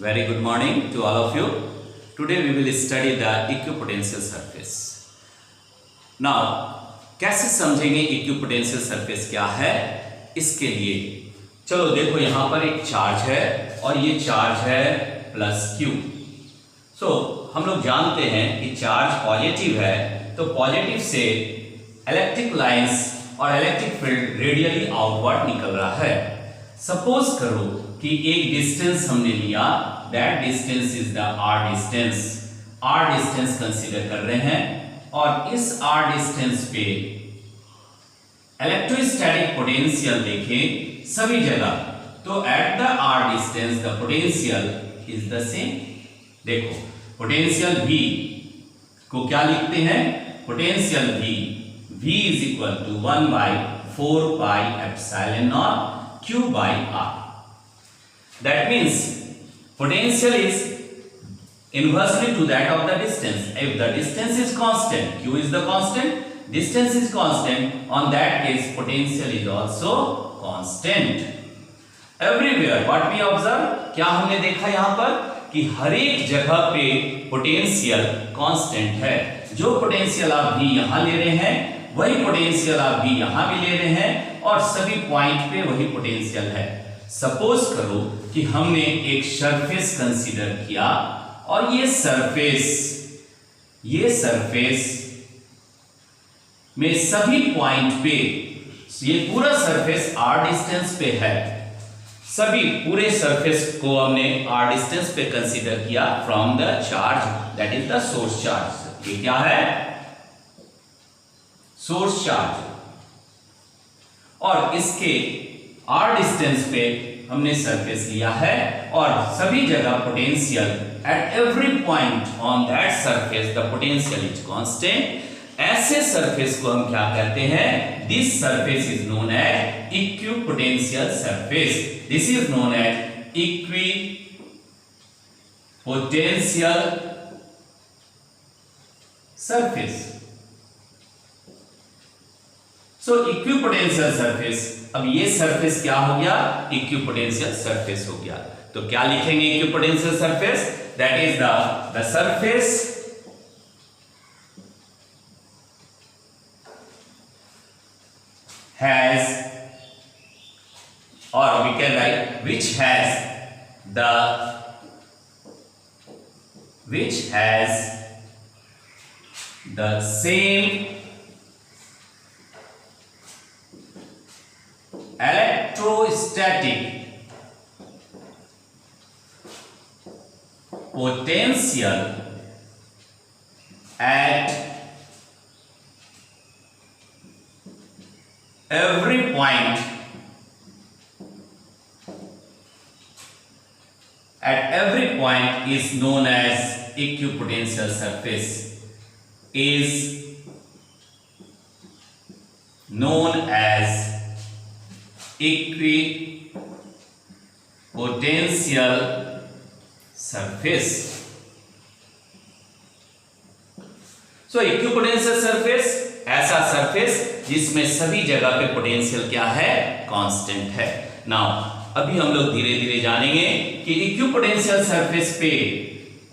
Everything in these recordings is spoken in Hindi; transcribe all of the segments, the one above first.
Very good morning to all of you. Today we will study the equipotential surface. Now, कैसे समझेंगे इक्विपोटेंशियल सरफेस क्या है? इसके लिए चलो देखो यहाँ पर एक चार्ज है और ये चार्ज है प्लस क्यू. सो हम लोग जानते हैं कि चार्ज पॉजिटिव है तो पॉजिटिव से इलेक्ट्रिक लाइंस और इलेक्ट्रिक फील्ड रेडियली आउटवर्ड निकल रहा है. सपोज करो कि एक डिस्टेंस हमने लिया, that distance is the R distance. R distance consider कर रहे हैं और इस आर डिस्टेंस पे इलेक्ट्रोस्टैटिक पोटेंशियल देखें सभी जगह, तो at the R distance the potential is the same. देखो पोटेंशियल V को क्या लिखते हैं? Potential V is equal to 1/4 pi epsilon naught Q by R. That means potential is inversely to that of the distance. If the distance is constant, Q is the constant, distance is constant, on that case potential is also constant. Everywhere what we observe, क्या हमने देखा यहाँ पर कि हर एक जगह पे पोटेंशियल कांस्टेंट है. जो पोटेंशियल आप भी यहाँ ले रहे हैं वही पोटेंशियल आप भी यहाँ भी ले रहे हैं और सभी पॉइंट पे वही पोटेंशियल है. सपोज करो कि हमने एक सरफेस कंसीडर किया और ये सरफेस में सभी पॉइंट पे, ये पूरा सरफेस आर डिस्टेंस पे है, सभी पूरे सरफेस को हमने आर डिस्टेंस पे कंसीडर किया from the charge that is the source charge. ये क्या है? Source charge. और इसके आर डिस्टेंस पे हमने सरफेस लिया है और सभी जगह potential at every point on that surface the potential is constant. ऐसे सरफेस को हम क्या कहते हैं? This surface is known as equipotential surface. This is known as equipotential surface. So equipotential surface, अब ये सरफेस क्या हो गया? इक्विपोटेंशियल सरफेस हो गया. तो क्या लिखेंगे equipotential surface? That is the surface has, or we can write which has the same electrostatic potential at every point is known as equipotential surface. Is known as equipotential surface. So equipotential surface ऐसा सरफेस जिसमें सभी जगह पे पोटेंशियल क्या है? कांस्टेंट है. नाउ अभी हम लोग धीरे धीरे जानेंगे कि इक्विपोटेंशियल सरफेस पे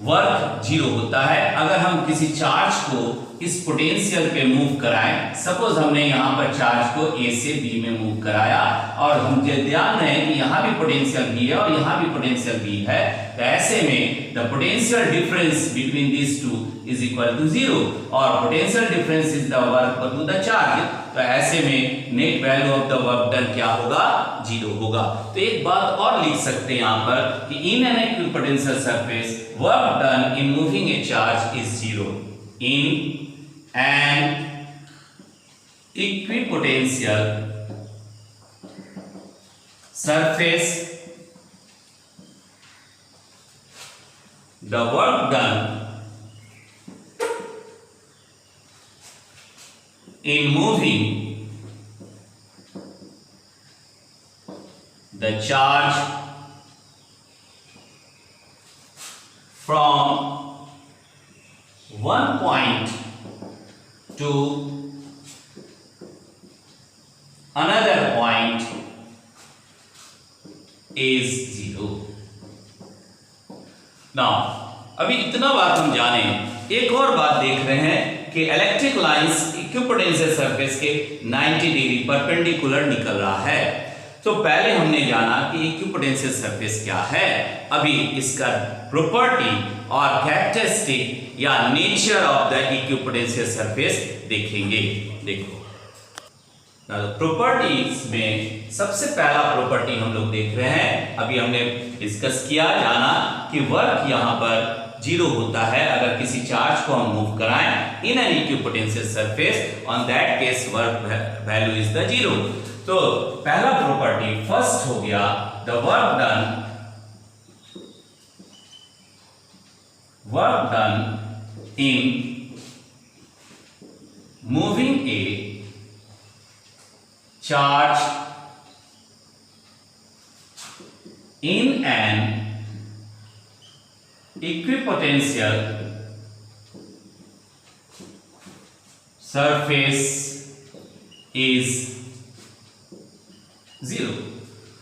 वर्क जीरो होता है अगर हम किसी चार्ज को इस पोटेंशियल पे मूव कराएं. सपोज हमने यहाँ पर चार्ज को A से B में मूव कराया और हम ध्यान रहे कि यहाँ भी पोटेंशियल B है और यहाँ भी पोटेंशियल B है, तो ऐसे में the potential difference between these two is equal to 0 और potential difference is the work to the charge. तो ऐसे में net value of the work done क्या होगा? 0 होगा. तो एक बात और लिख सकते हैं यहाँ पर कि in an equipotential surface work done in moving A charge is 0. In an equipotential surface the work done in moving the charge from one point to another point is 0. Now अभी इतना बात हम जाने, एक और बात देख रहे हैं कि इलेक्ट्रिक लाइंस इक्विपोटेंशियल सरफेस के 90 डिग्री परपेंडिकुलर निकल रहा है। तो पहले हमने जाना कि इक्विपोटेंशियल सरफेस क्या है, अभी इसका प्रॉपर्टी और कैरेक्टरिस्टिक या nature of the equipotential surface देखेंगे। देखो प्रॉपर्टीज में सबसे पहला प्रॉपर्टी हम लोग देख रहे हैं, अभी हमने डिस्कस किया, जाना कि वर्क यहां पर जीरो होता है अगर किसी चार्ज को हम मूव कराएं in an equipotential surface, on that case work value is the zero. तो पहला प्रॉपर्टी फर्स्ट हो गया, the work done in moving A charge in an equipotential surface is zero।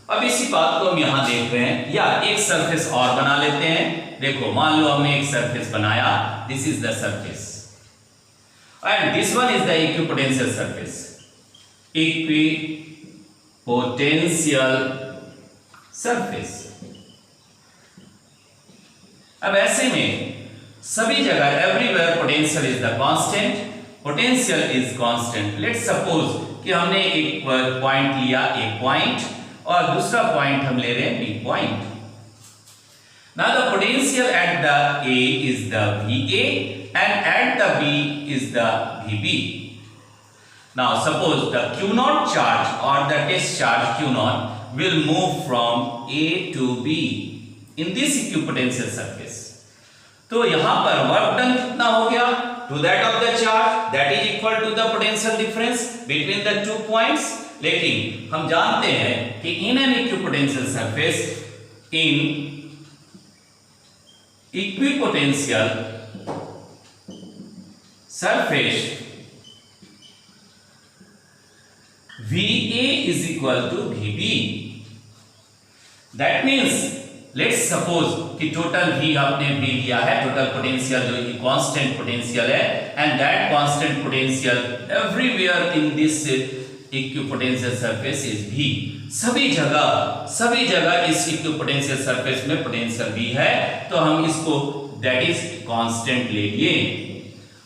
अब इसी बात को हम यहां देख रहे हैं, या एक सरफेस और बना लेते हैं। देखो मान लो हमने एक सरफेस बनाया, this is the surface and this one is the equipotential surface, equipotential surface. अब ऐसे में सभी जगह everywhere potential is the constant, potential is constant. Let's suppose कि हमने एक पॉइंट लिया, एक पॉइंट, और दूसरा पॉइंट हम ले रहे हैं B point. Now the potential at the A is the VA and at the B is the VB। Now suppose the Q0 charge or the test charge Q0 will move from A to B in this equipotential surface। तो यहां पर वर्क डन कितना हो गया, to that of the charge that is equal to the potential difference between the 2 points। लेकिन हम जानते हैं कि in an equipotential surface, in equipotential surface VA is equal to VB। That means let's suppose कि टोटल V आपने V लिया है, टोटल पोटेंशियल जो कि कांस्टेंट पोटेंशियल है, and that constant potential everywhere in this equipotential surface is V। सभी जगह इस इक्विपोटेंशियल सरफेस में पोटेंशियल V है, तो हम इसको दैट इज कांस्टेंट ले लिए।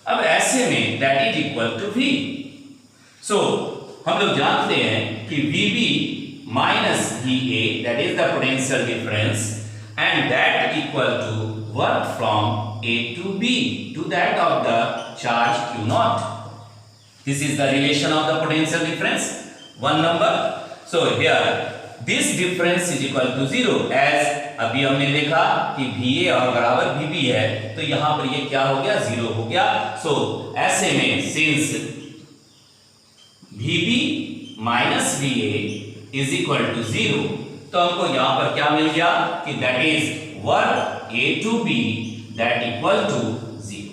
अब ऐसे में that is equal to V। So हम लोग जानते हैं कि VB minus VA that is the potential difference and that equal to work from A to B to that of the charge Q0। This is the relation of the potential difference, one number। So here this difference is equal to 0 as अभी हमने देखा कि VA और बराबर VB है, तो यहां पर ये क्या हो गया, 0 हो गया। So ऐसे में since VB minus VA is equal to 0, तो हमको यहां पर क्या मिल गया कि that is work A to B that equal to 0।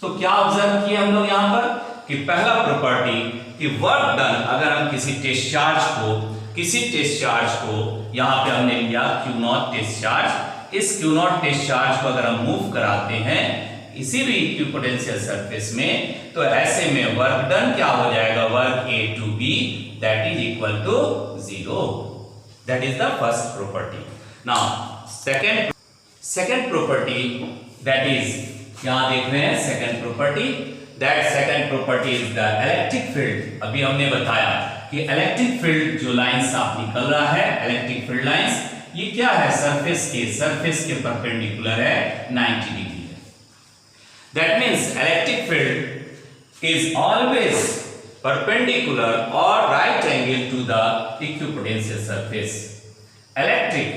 So क्या ऑब्जर्व किया हम लोग यहां पर कि पहला प्रॉपर्टी कि वर्क डन, अगर हम किसी टेस्ट चार्ज को यहां पे हमने लिया Q0 टेस्ट चार्ज, इस Q0 टेस्ट चार्ज को अगर हम मूव कराते हैं इसी भी इक्विपोटेंशियल सरफेस में, तो ऐसे में वर्क डन क्या हो जाएगा, work A to B that is equal to 0। That is the first property. Now second property that is, यहां देख रहे हैं second property, that second property is the electric field. अभी हमने बताया कि इलेक्ट्रिक फील्ड जो लाइंस आप निकल रहा है, इलेक्ट्रिक फील्ड लाइंस, ये क्या है, सरफेस के परपेंडिकुलर है, 90 degree. That means electric field is always perpendicular or right angle to the equipotential surface। Electric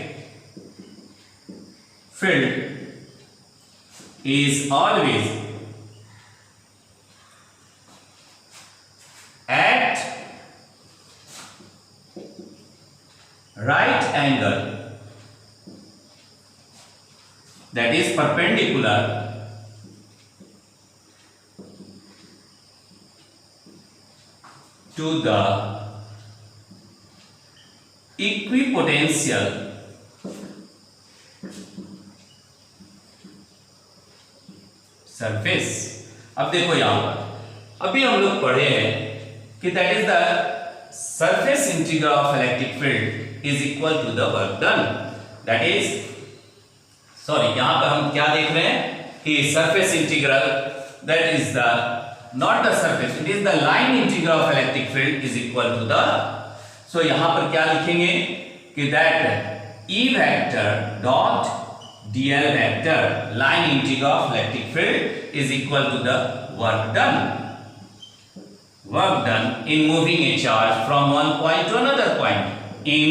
field is always at right angle, that is perpendicular to the equipotential surface. अब देखो यहां पर अभी हम लोग पढ़े हैं कि that is the surface integral of electric field is equal to the work done. That is sorry, यहां पर हम क्या देख रहे हैं कि surface integral that is the not the surface, it is the line integral of electric field is equal to the, so यहां पर क्या लिखेंगे कि that E vector dot dl vector line integral of electric field is equal to the work done in moving a charge from one point to another point. In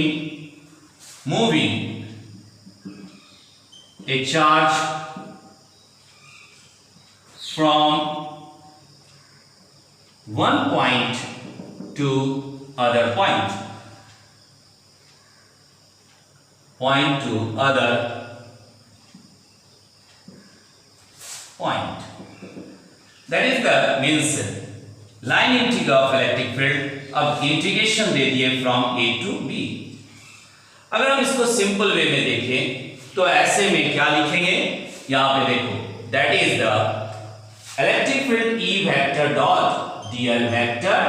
moving a charge from one point to other point to other point, that is the means line integral of electric field। अब इंटीग्रेशन दे दिए फ्रॉम A to B। अगर हम इसको सिंपल वे में देखें तो ऐसे में क्या लिखेंगे, यहां पे देखो that is the electric field E vector dot dl vector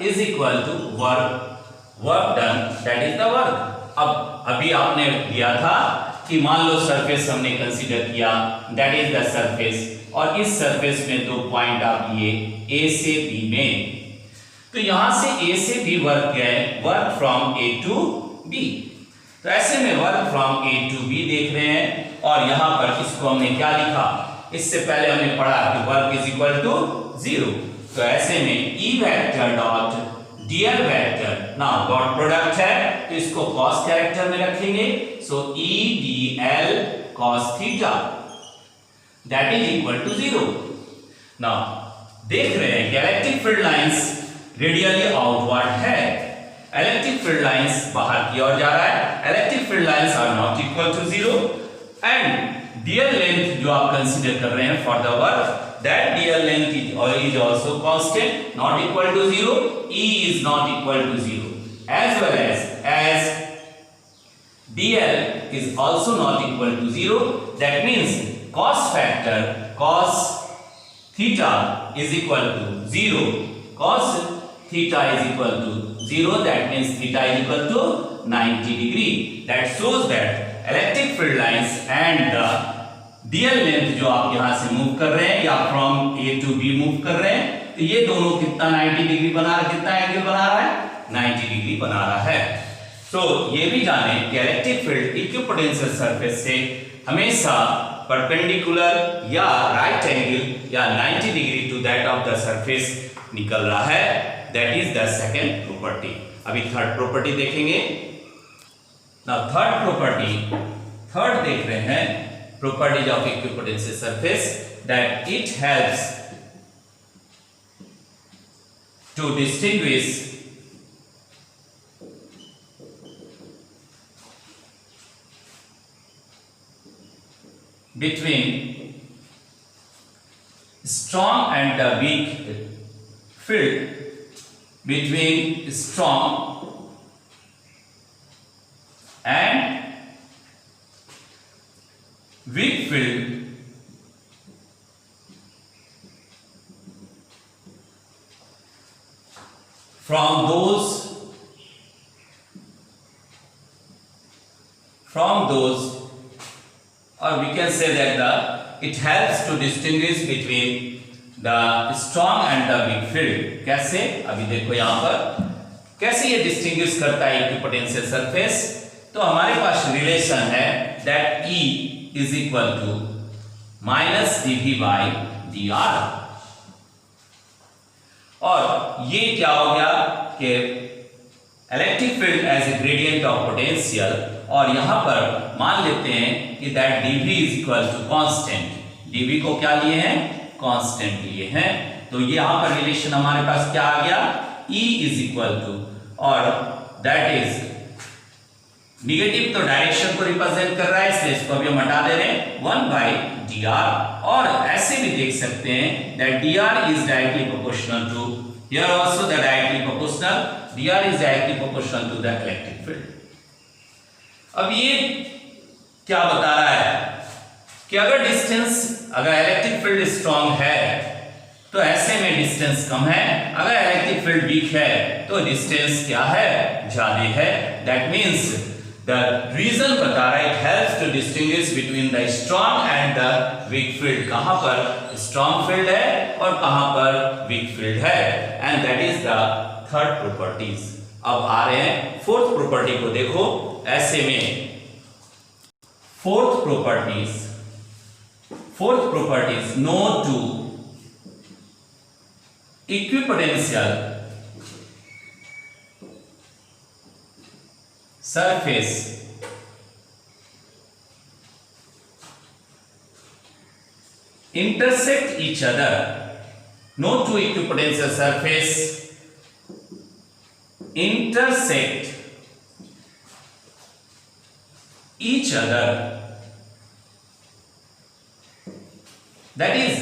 is equal to work done, that is the work. अब अभी आपने दिया था कि मान लो सरफेस हमने कंसीडर किया, दैट इज द सरफेस, और इस सरफेस में दो पॉइंट आप लिए A से B में, तो यहां से A से B वर्क क्या है, work from A to B। तो ऐसे में work from A to B देख रहे हैं, और यहां पर इसको हमने क्या लिखा, इससे पहले हमने पढ़ा कि वर्क इज इक्वल टू 0। तो ऐसे में E vector dot dl vector, now dot product है तो इसको cos कैरेक्टर में रखेंगे, so E dl cos theta that is equal to 0। Now देख रहे हैं कि electric field lines radially outward है, इलेक्ट्रिक फील्ड लाइंस बाहर की ओर जा रहा है, electric field lines are not equal to 0 and dl length जो आप कंसीडर कर रहे हैं for the work, that dl length is also constant, not equal to 0, E is not equal to 0, as well as dl is also not equal to 0, that means cos factor cos theta is equal to 0, cos theta is equal to 0, that means theta is equal to 90 degree, that shows that electric field lines and the dl length जो आप यहां से मूव कर रहे हैं या from A to B move कर रहे हैं, तो ये दोनों कितना 90 डिग्री बना रहा है, कितना एंगल बना रहा है, 90 डिग्री बना रहा है। तो ये भी जाने कि इलेक्ट्रिक फील्ड इक्विपोटेंशियल सरफेस से हमेशा परपेंडिकुलर या राइट एंगल या 90 degree to that of the surface निकल रहा है, that is the second property. अभी थर्ड प्रॉपर्टी देखेंगे। नाउ थर्ड देख रहे हैं properties of equipotential surface, that it helps to distinguish between strong and the weak field, between strong and weak field from those or we can say that it helps to distinguish between the strong and the weak field। कैसे, अभी देखो यहां पर कैसे ये डिस्टिंग्विश करता है इक्विपोटेंशियल सरफेस। तो हमारे पास रिलेशन है that E is equal to minus dV by dr, और ये क्या हो गया कि electric field as a gradient of potential, और यहां पर मान लेते हैं कि that dV is equal to constant, dV को क्या लिए हैं, कांस्टेंट लिए हैं। तो ये यहां पर रिलेशन हमारे पास क्या आ गया, E इज इक्वल टू, और दैट इज निगेटिव तो डायरेक्शन को रिप्रेजेंट कर रहा है, इसलिए इसको अभी हम हटा दे रहे हैं 1 by dr, और ऐसे भी देख सकते हैं that dr is directly proportional to, here also the directly proportional, dr is directly proportional to the electric field। अब ये क्या बता रहा है कि अगर इलेक्ट्रिक फील्ड स्ट्रांग है तो ऐसे में डिस्टेंस कम है, अगर इलेक्ट्रिक फील्ड वीक है तो डिस्टेंस क्या है, ज्यादा है। दैट मींस द रीजन बता रहा है, it helps to distinguish between the strong and the weak field, कहां पर स्ट्रांग फील्ड है और कहां पर वीक फील्ड है, and that is the third properties. अब आ रहे हैं फोर्थ प्रॉपर्टी को देखो। ऐसे में fourth properties no two equipotential surface intersect each other. No two equipotential surface intersect each other. That is,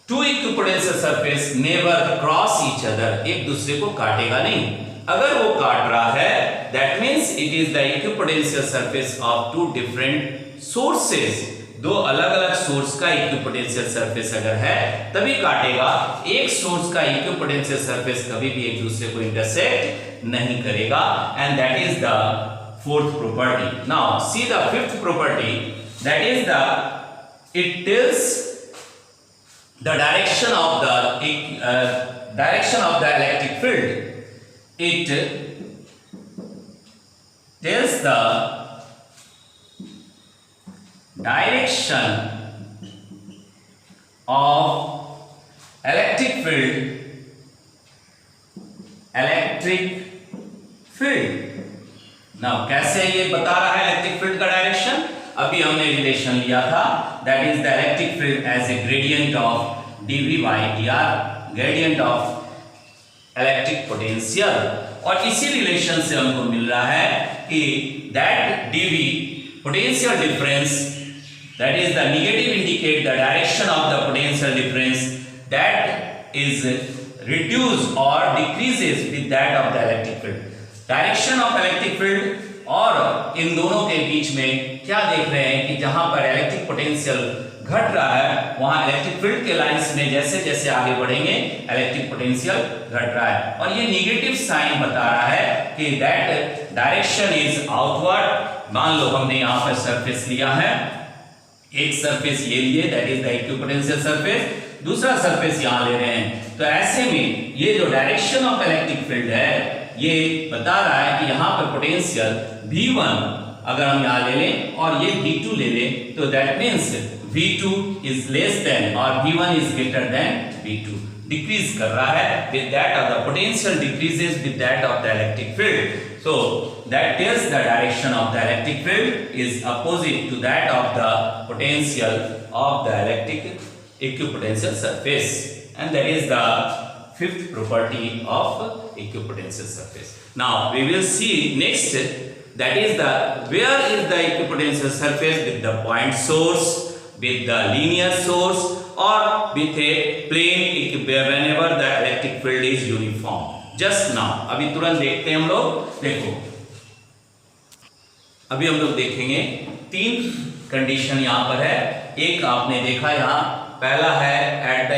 two equipotential surface never cross each other, एक दूसरे को काटेगा नहीं। अगर वो काट रहा है that means it is the equipotential surface of two different sources, दो अलग अलग सोर्स का इक्विपोटेंशियल सरफेस अगर है तभी काटेगा। एक सोर्स का इक्विपोटेंशियल सरफेस कभी भी एक दूसरे को इंटरसेक्ट नहीं करेगा, and that is the fourth property. Now see the fifth property, that is the it tells the direction of the electric field. It tells the direction of electric field. Now कैसे ये बता रहा है इलेक्ट्रिक फील्ड का डायरेक्शन? अभी हमने रिलेशन लिया था, that is the electric field as a gradient of dV by dr, gradient of electric potential. और इसी रिलेशन से हमको मिल रहा है कि that dV potential difference, that is the negative indicate the direction of the potential difference that is reduce और decreases with that of the electric field. Direction of electric field और इन दोनों के बीच में क्या देख रहे हैं कि जहां पर इलेक्ट्रिक पोटेंशियल घट रहा है वहां इलेक्ट्रिक फील्ड के लाइंस में जैसे जैसे आगे बढ़ेंगे इलेक्ट्रिक पोटेंशियल घट रहा है, और ये नेगेटिव साइन बता रहा है कि दैट डायरेक्शन इज आउटवर्ड। मान लो हमने यहां पर सरफेस लिया है, एक सरफेस ये लिए that is the equipotential surface, दूसरा सरफेस यहां ले रहे हैं, तो ऐसे में ये जो डायरेक्शन ऑफ इलेक्ट्रिक फील्ड है ये बता रहा है कि यहां पर पोटेंशियल V1 अगर हम यहां ले लें और ये V2 ले लें तो that means V2 is less than or V1 is greater than V2, decrease कर रहा है with that of the potential decreases with that of the electric field. So that tells the direction of the electric field is opposite to that of the potential of the electric equipotential surface, and that is the fifth property of equipotential surface. Now we will see next, that is the where is the equipotential surface with the point source, with the linear source or with a plane whenever the electric field is uniform. Just now अभी तुरंत देखते हैं हम लोग। देखो अभी हम लोग देखेंगे तीन कंडीशन यहाँ पर है। एक आपने देखा यहाँ पहला है एट द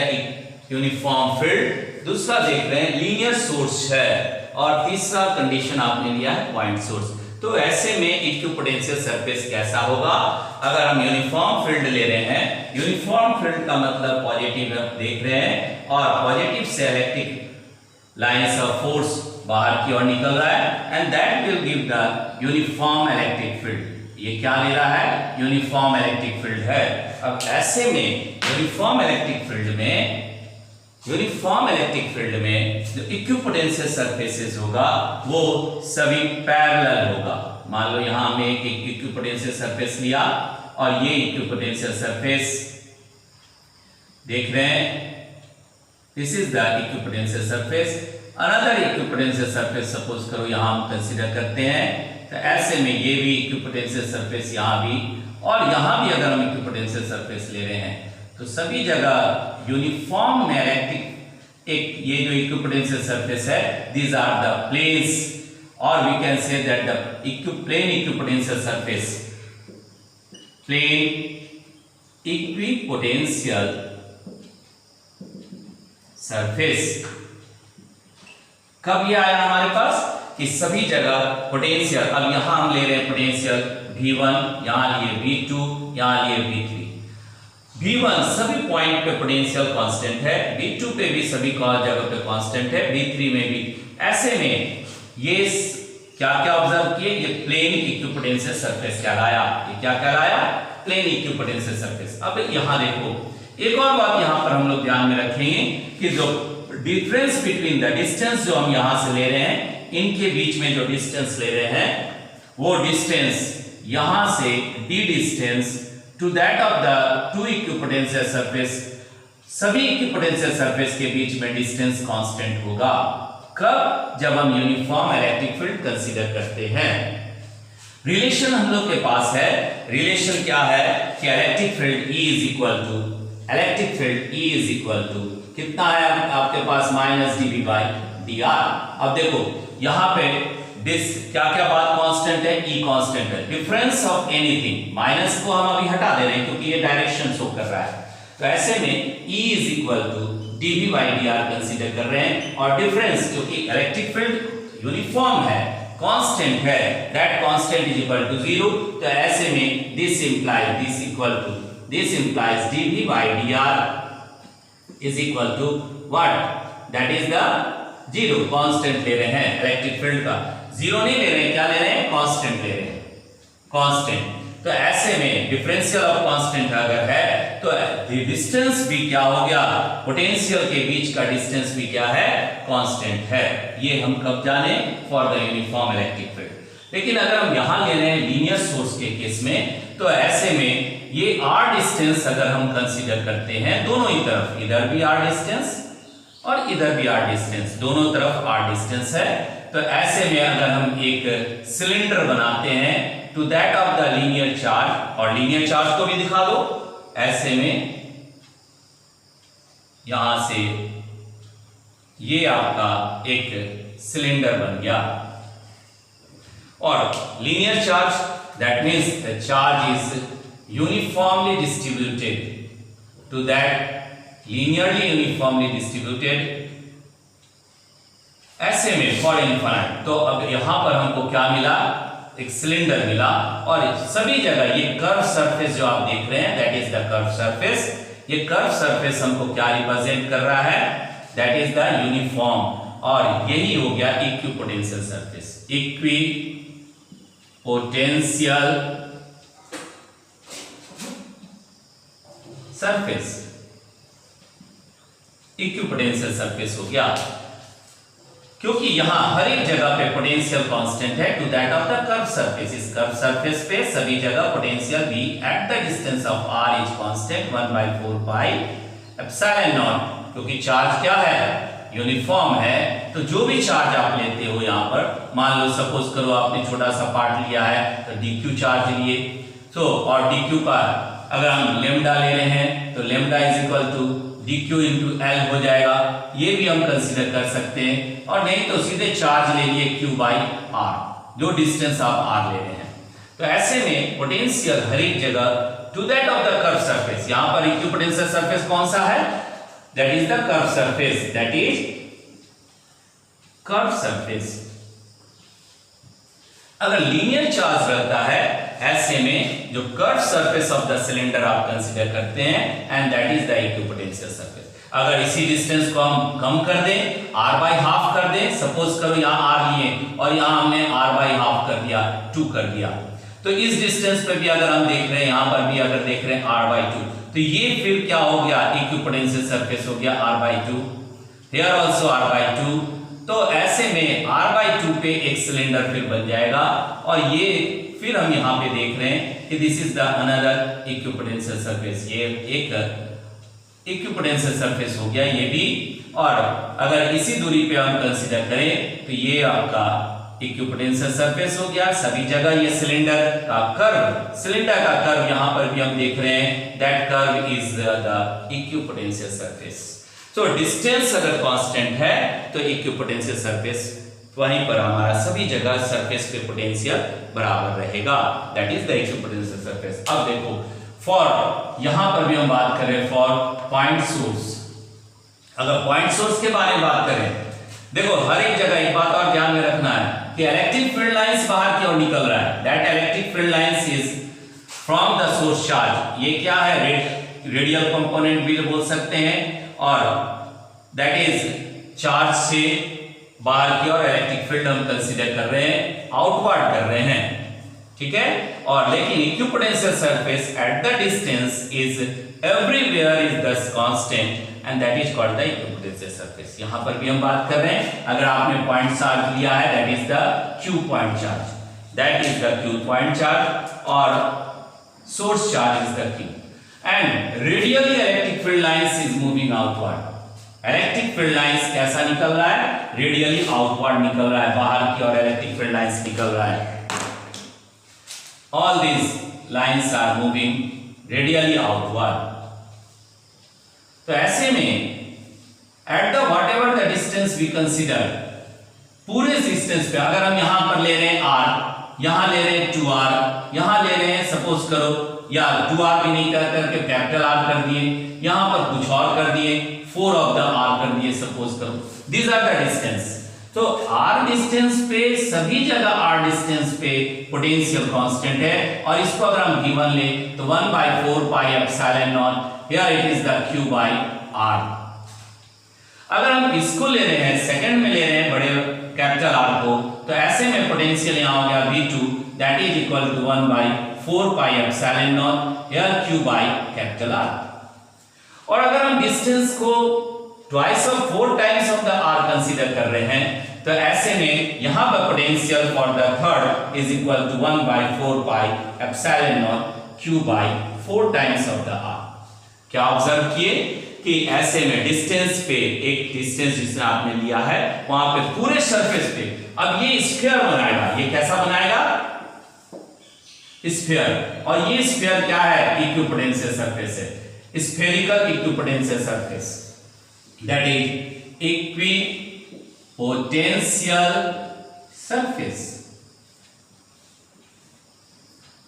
यूनिफॉर्म फील्ड, दूसरा देख रहे हैं लीनियर सोर्स है, और तीसरा कंडीशन आपने लिया है पॉइंट सोर्स। तो ऐसे में इक्विपोटेंशियल सरफेस कैसा होगा? अगर हम यूनिफॉर्म फील्ड ले रहे हैं, यूनिफॉर्म फील्ड का मतलब पॉजिटिव देख रहे हैं और पॉजिटिव से इलेक्ट्रिक लाइंस ऑफ फोर्स बाहर की ओर निकल रहा है, and that will give the uniform electric field. ये क्या ले रहा है? यूनिफॉर्म इलेक्ट्रिक फील्ड है। अब ऐसे में यूनिफॉर्म इलेक्ट्रिक फील्ड में जो इक्विपोटेंशियल सरफेसेस होगा वो सभी पैरेलल होगा। मान लो यहां हमने एक इक्विपोटेंशियल सरफेस लिया और ये इक्विपोटेंशियल सरफेस देख रहे हैं, this is the equipotential surface. Another equipotential surface suppose करो यहां हम कंसीडर करते हैं, तो ऐसे में ये भी इक्विपोटेंशियल सरफेस यहां भी, और यहां भी अगर हम इक्विपोटेंशियल सरफेस ले रहे हैं तो सभी जगह यूनिफॉर्म में इलेक्ट्रिक एक ये जो इक्विपोटेंशियल सरफेस है, दीज आर द प्लेन्स, और we can say that the plane equipotential surface plane equipotential surface. कब ये आया हमारे पास कि सभी जगह पोटेंशियल, अब यहां हम ले रहे हैं पोटेंशियल V1, यहां लिए V2, यहां लिए V3। V1 सभी पॉइंट पे पोटेंशियल कांस्टेंट है, V2 पे भी सभी जगह पे कांस्टेंट है, V3 में भी। ऐसे में ये क्या क्या ऑब्जर्व किए, ये प्लेन इक्विपोटेंशियल सरफेस कहलाया। ये क्या कहलाया? Plane equipotential surface. अब यहां देखो एक और बात यहां पर हम लोग ध्यान में रखेंगे कि जो डिफरेंस बिटवीन द डिस्टेंस जो हम यहां से ले रहे हैं, इनके बीच में जो डिस्टेंस ले रहे हैं, वो डिस्टेंस यहां से d distance to that of the two equipotential surface, सभी इक्विपोटेंशियल सरफेस के बीच में डिस्टेंस कांस्टेंट होगा। कब? जब हम यूनिफॉर्म इलेक्ट्रिक फील्ड कंसीडर करते हैं। रिलेशन हम लोग के पास है, रिलेशन क्या है कि electric field E is equal to, electric field E is equal to कितना है आपके पास -dV/dr। अब देखो यहां पे क्या क्या बात कांस्टेंट है? E कांस्टेंट है। डिफरेंस ऑफ एनीथिंग, माइनस को हम अभी हटा दे रहे हैं क्योंकि ये डायरेक्शन शो कर रहा है, तो ऐसे में E is equal to dV/dr consider कर रहे हैं। और डिफरेंस क्योंकि इलेक्ट्रिक फील्ड यूनिफॉर्म है, कांस्टेंट है, that constant is equal to 0, तो ऐसे में this implies dV/dr is equal to what? That is the 0, constant ले रहे हैं इलेक्ट्रिक फील्ड का, 0 नहीं ले रहे हैं, क्या ले रहे हैं? कांस्टेंट ले रहे हैं, कांस्टेंट। तो ऐसे में डिफरेंशियल ऑफ कांस्टेंट अगर है तो डिस्टेंस भी क्या हो गया? पोटेंशियल के बीच का डिस्टेंस भी क्या है? कांस्टेंट है। ये हम कब जाने? For the uniform electric field. लेकिन अगर हम यहां ले रहे हैं लीनियर सोर्स के केस में, तो ऐसे में ये r डिस्टेंस अगर हम कंसीडर करते हैं दोनों ही तरफ, इधर भी r डिस्टेंस और इधर भी r डिस्टेंस, दोनों तरफ r डिस्टेंस है, तो ऐसे में अगर हम एक सिलेंडर बनाते हैं to that of the linear charge, और लीनियर चार्ज को भी दिखा दो, ऐसे में यहां से ये आपका एक सिलेंडर बन गया। और linear charge that means the charge is uniformly distributed to that linearly uniformly distributed, ऐसे में फॉर इनफाइनाइट। तो अब यहां पर हमको क्या मिला? एक सिलेंडर मिला, और सभी जगह ये कर्व सरफेस जो आप देख रहे हैं, that is the curve surface. ये कर्व सरफेस हमको क्या रिप्रेजेंट कर रहा है? दैट इज द यूनिफॉर्म, और यही हो गया equipotential surface, equipotential surface, equipotential surface हो गया, क्योंकि यहां हर एक जगह पे पोटेंशियल कांस्टेंट है to that of the curve surface. इस कर्व सरफेस पे सभी जगह पोटेंशियल भी at the distance of r is constant 1/4 pi epsilon naught, क्योंकि चार्ज क्या है? यूनिफॉर्म है। तो जो भी चार्ज आप लेते हो यहां पर, मान लो सपोज करो आपने छोटा सा पार्ट लिया है तो dq चार्ज लिए, तो और dq का अगर हम लेमडा ले रहे हैं तो lambda is equal to dq into L हो जाएगा, ये भी हम कंसीडर कर सकते हैं। और नहीं तो सीधे चार्ज ले लिए q/r, जो डिस्टेंस आप r ले रहे हैं। तो ऐसे में पोटेंशियल हर एक जगह to that of the curve surface, यहां पर इक्विपोटेंशियल सरफेस कौन सा है? That is the curve surface, that is curve surface. अगर लीनियर चार्ज रहता है, ऐसे में जो curve surface of the cylinder आप कंसीडर करते हैं, and that is the equipotential surface. अगर इसी डिस्टेंस को हम कम कर दें, r/½ कर दें, सपोज करो यहां r लिए और यहां हमने r/½ कर दिया, 2 कर दिया, तो इस डिस्टेंस पे भी अगर हम देख रहे हैं, यहां पर भी अगर देख रहे हैं r/2, तो ये फिर क्या हो गया? इक्विपोटेंशियल सरफेस हो गया r/2, हियर आल्सो r/2। तो ऐसे में r/2 पे एक सिलेंडर फिर बन जाएगा, और ये फिर हम यहां पे देख रहे हैं कि this is the another equipotential surface, ये एक इक्विपोटेंशियल सरफेस हो गया ये भी। और अगर इसी दूरी पे हम कंसीडर करें तो ये आपका इक्विपोटेंशियल सरफेस हो गया, सभी जगह ये सिलेंडर का कर्व यहां पर भी हम देख रहे हैं, that curve is the equipotential surface. तो डिस्टेंस अगर कांस्टेंट है तो इक्विपोटेंशियल सरफेस वहीं पर हमारा सभी जगह सरफेस पे पोटेंशियल बराबर रहेगा, that is the equipotential potential surface. अब देखो फॉर, यहां पर भी हम बात कर रहे हैं फॉर पॉइंट सोर्स। अगर पॉइंट सोर्स के बारे में बात करें, देखो हर एक जगह एक बात और ध्यान में रखना है कि इलेक्ट्रिक फील्ड लाइंस बाहर की ओर निकल रहा है। That electric field lines is from the source charge. ये क्या है, रेडियल कंपोनेंट भी बोल सकते हैं, और दैट इज चार्ज से बाहर की ओर इलेक्ट्रिक फील्ड हम कंसीडर कर रहे हैं, आउटवर्ड कर रहे हैं, ठीक है। और लेकिन equipotential surface at the distance is everywhere is thus constant and that is called the equipotential surface. यहां पर भी हम बात कर रहे हैं, अगर आपने पॉइंट चार्ज लिया है that is the Q point charge, that is the Q point charge, और source charge is the Q, and radially electric field lines is moving outward. Electric field lines कैसा निकल रहा है, रेडियली आउटवर्ड निकल रहा है, बाहर की ओर इलेक्ट्रिक फील्ड लाइंस निकल रहा है। All these lines are moving radially outward. तो ऐसे में at the whatever the distance we consider, पूरे डिस्टेंस पे अगर हम यहां पर ले रहे हैं r, यहां ले रहे हैं 2r, यहां ले रहे हैं सपोज करो, या 2r भी नहीं कर करके कैपिटल R कर दिए, यहां पर कुछ और कर दिए, 4 of the r कर दिए सपोज करो, these are the distance। तो r डिस्टेंस पे सभी जगह r डिस्टेंस पे पोटेंशियल कांस्टेंट है, और इसको अगर हम गिवन ले तो 1/4 pi epsilon naught, here it is the q by r। अगर हम इसको ले रहे हैं, सेकंड में ले रहे हैं बड़े कैपिटल R को, तो ऐसे में पोटेंशियल यहां हो गया v2 that is equal to 1/4 pi epsilon naught, here q by capital R। और अगर हम डिस्टेंस को twice of 4 times of the r consider कर रहे हैं, तो ऐसे में यहां पर potential for the third is equal to 1/4 pi epsilon naught q by 4 times of the r। क्या ऑब्जर्व किए कि ऐसे में डिस्टेंस पे, एक डिस्टेंस जिसने आपने लिया है वहां पे पूरे सरफेस पे अब ये स्फीयर बनाएगा। ये कैसा बनाएगा, स्फीयर, और ये स्फीयर क्या है, इक्विपोटेंशियल सरफेस है, spherical equipotential surface, that is equipotential surface।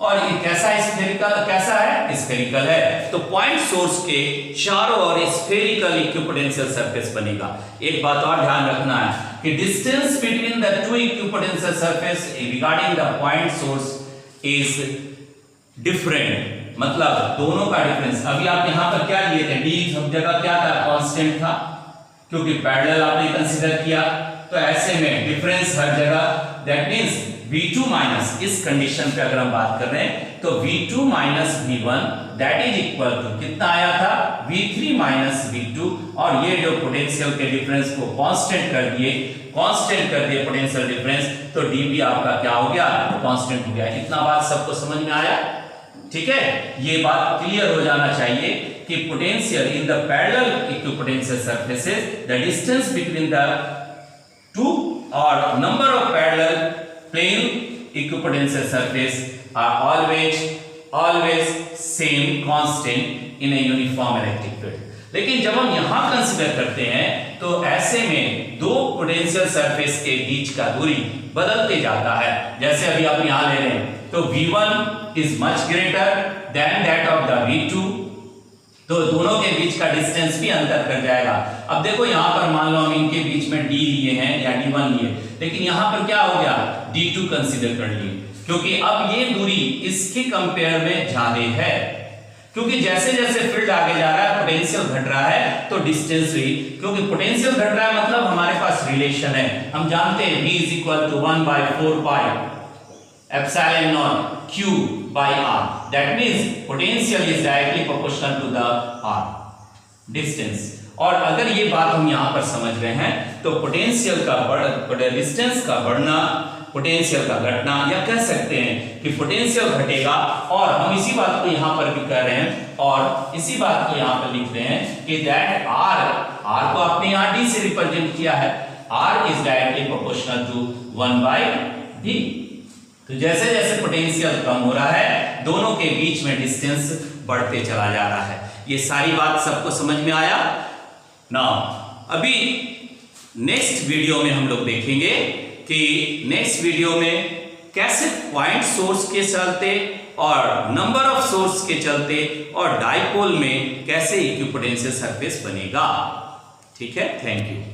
और ये कैसा स्फेरिकल, कैसा है, स्फेरिकल है। तो पॉइंट सोर्स के चारों ओर स्फेरिकल इक्विपोटेंशियल सरफेस बनेगा। एक बात और ध्यान रखना है कि distance between the two equipotential surface regarding the point source is different, मतलब दोनों का डिफरेंस। अभी आप यहां पर क्या लिए थे, d सब जगह क्या था, कांस्टेंट था, क्योंकि पैरेलल आपने कंसीडर किया, तो ऐसे में डिफरेंस हर जगह, दैट मींस v2 माइनस, इस कंडीशन पे अगर हम बात कर रहे हैं तो v2 minus v1 that is equal to कितना आया था, v3 माइनस v2, और ये जो पोटेंशियल के डिफरेंस को कांस्टेंट कर दिए, कांस्टेंट कर दिए पोटेंशियल डिफरेंस, तो dv आपका क्या हो गया, कांस्टेंट हो गया। इतना बात सबको समझ में आया, ठीक है। ये बात क्लियर हो जाना चाहिए कि potential in the parallel equipotential surfaces, the distance between the two और number of parallel plane equipotential surface are always same constant in a uniform electric field. लेकिन जब हम यहां कंसीडर करते हैं तो ऐसे में दो पोटेंशियल सरफेस के बीच का दूरी बदलते जाता है। जैसे अभी आप यहां ले रहे हैं तो v1 is much greater than that of the v2, तो दोनों के बीच का डिस्टेंस भी अंतर कर जाएगा। अब देखो यहां पर मान लो हम इनके बीच में d लिए हैं या d1 लिए, लेकिन यहां पर क्या हो गया, d2 कंसीडर कर लिए, क्योंकि अब ये दूरी इसके कंपेयर में ज्यादा है, क्योंकि जैसे जैसे फील्ड आगे जा रहा है पोटेंशियल घट रहा है तो डिस्टेंस भी, क्योंकि पोटेंशियल घट रहा है मतलब हमारे पास रिलेशन है, हम जानते हैं v is equal to 1/4 pi epsilon naught q by r, that means potential is directly proportional to the r distance। और अगर ये बात हम यहां पर समझ रहे हैं तो पोटेंशियल का डिस्टेंस का बढ़ना, पोटेंशियल का घटना, या कह सकते हैं कि पोटेंशियल घटेगा, और हम इसी बात को यहां पर भी कर रहे हैं और इसी बात को यहां पर लिख रहे हैं कि दैट r को आपने यहां d से रिप्रेजेंट किया है, r is directly proportional to 1/d। तो जैसे जैसे पोटेंशियल कम हो रहा है दोनों के बीच में डिस्टेंस बढ़ते चला जा रहा है। ये सारी बात सबको समझ में आया ना। अभी नेक्स्ट वीडियो में हम लोग देखेंगे कि नेक्स्ट वीडियो में कैसे पॉइंट सोर्स के चलते और नंबर ऑफ सोर्स के चलते और डाइपोल में कैसे इक्विपोटेंशियल सरफेस बनेगा। ठीक है, थैंक यू।